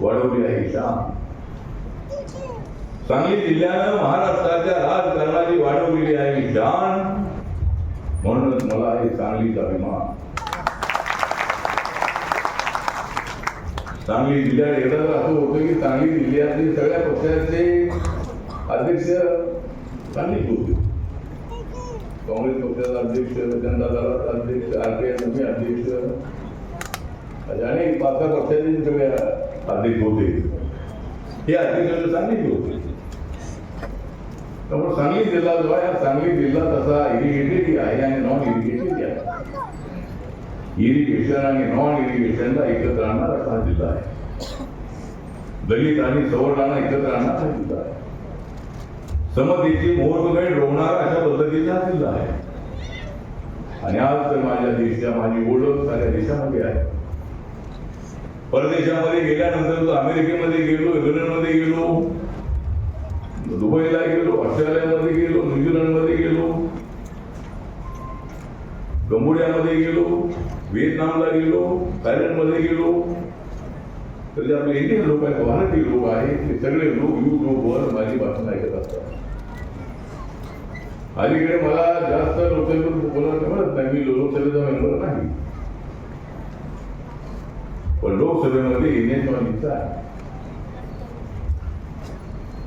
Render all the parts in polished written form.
वाढवली आहे शान. सांगली जिल्ह्यानं महाराष्ट्राच्या राजकारणाची वाढवलेली आहे शान. म्हणूनच मला हे सांगलीचा अभिमान. सांगली जिल्ह्यात एकदा असं होतं की सांगली जिल्ह्यातील सगळ्या पक्षाचे अध्यक्ष सांगलीत होते. काँग्रेस पक्षाचा अध्यक्ष, जनता दलाचा अध्यक्ष, RPI अध्यक्ष, अनेक 5 पक्षाचे सगळे अध्यक्ष होते. हे अध्यक्ष सांगलीत होते. त्यामुळे सांगली जिल्हा जो आहे, सांगली जिल्हा तसा इरिगेटेड आहे आणि नॉन इरिगेटेड आहे. इरिगेशन आणि नॉन इरिगेशनला एकत्र आणणारा असा जिल्हा आहे. दलित आणि सवर्णांना एकत्र आणणारा हा जिल्हा आहे. समतेची मुहूर्तमेढ रोवणारा अशा पद्धतीचा हा जिल्हा आहे. आणि आज तर माझ्या देशाच्या माझी ओळख साऱ्या देशामध्ये आहे. परदेशामध्ये गेल्यानंतर अमेरिकेमध्ये गेलो, इंग्लंडमध्ये गेलो, दुबईला गेलो, ऑस्ट्रेलियामध्ये गेलो, न्यूझीलंडमध्ये गेलो, कंबोडियामध्ये गेलो, व्हिएतनामला गेलो, थायलंडमध्ये गेलो, तर जे आपले इंडियन लोक आहेत, भारतीय लोक आहेत, ते सगळे लोक युट्यूबवर माझी बातमी ऐकत असतात. अलीकडे मला जास्त लोकसभेत बोलायला मिळत नाही. मी लोकसभेचा मेंबर नाही, पण लोकसभेमध्ये येण्याची माझी इच्छा आहे.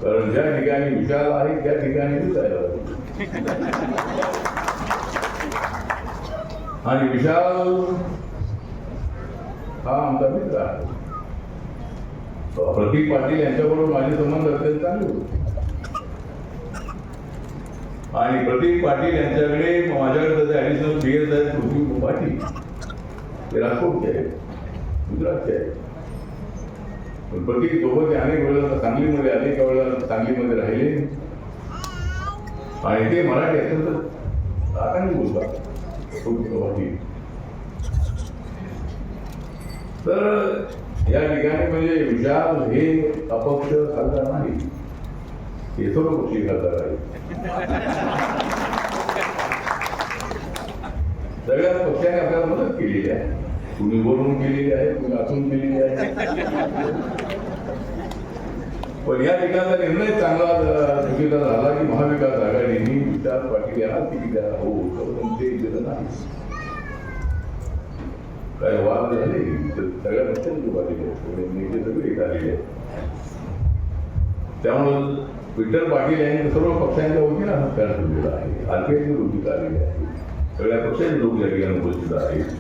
कारण ज्या ठिकाणी विशाल आहे त्या ठिकाणी विचार आणि विशाल हा आमचा मित्र आहे. प्रतीक पाटील यांच्याबरोबर माझे संबंध अत्यंत चांगले होते. आणि प्रतीक पाटील यांच्याकडे माझ्याकडे त्याचे ऍडिशनल PS आहेत पृथ्वी पाटील. ते राजकोटचे आहेत, गुजरातचे आहेत. पण प्रतीक सोबत अनेक वेळेला सांगलीमध्ये आले, एका वेळेला सांगलीमध्ये राहिले आणि ते मराठी अत्यंत रागाने बोलतात. तर या ठिकाणी म्हणजे विशाल हे अपक्ष खासदार नाही, हे सर्व पक्षी खासदार आहे. सगळ्या पक्षाने आपल्याला मदत केलेली आहे. कुणी वरून केलेली आहे, कुणी आतून केलेली आहे. पण या ठिकाणचा निर्णय चांगला चुकीचा झाला की महाविकास आघाडीने विशाल पाटील यांना तिकीट द्यायला हवं होतं, ते दिलं नाही. काय वाद झाले सगळ्या पक्षांची उभारलेले नेते सगळे झालेले. त्यामुळं विठ्ठल पाटील यांनी सर्व पक्षांच्या वतीनं हा सत्कार ठेवलेला आहे. RPIची वृत्ती आलेली आहे. सगळ्या पक्षाचे लोक या ठिकाणी उपस्थित आहेत.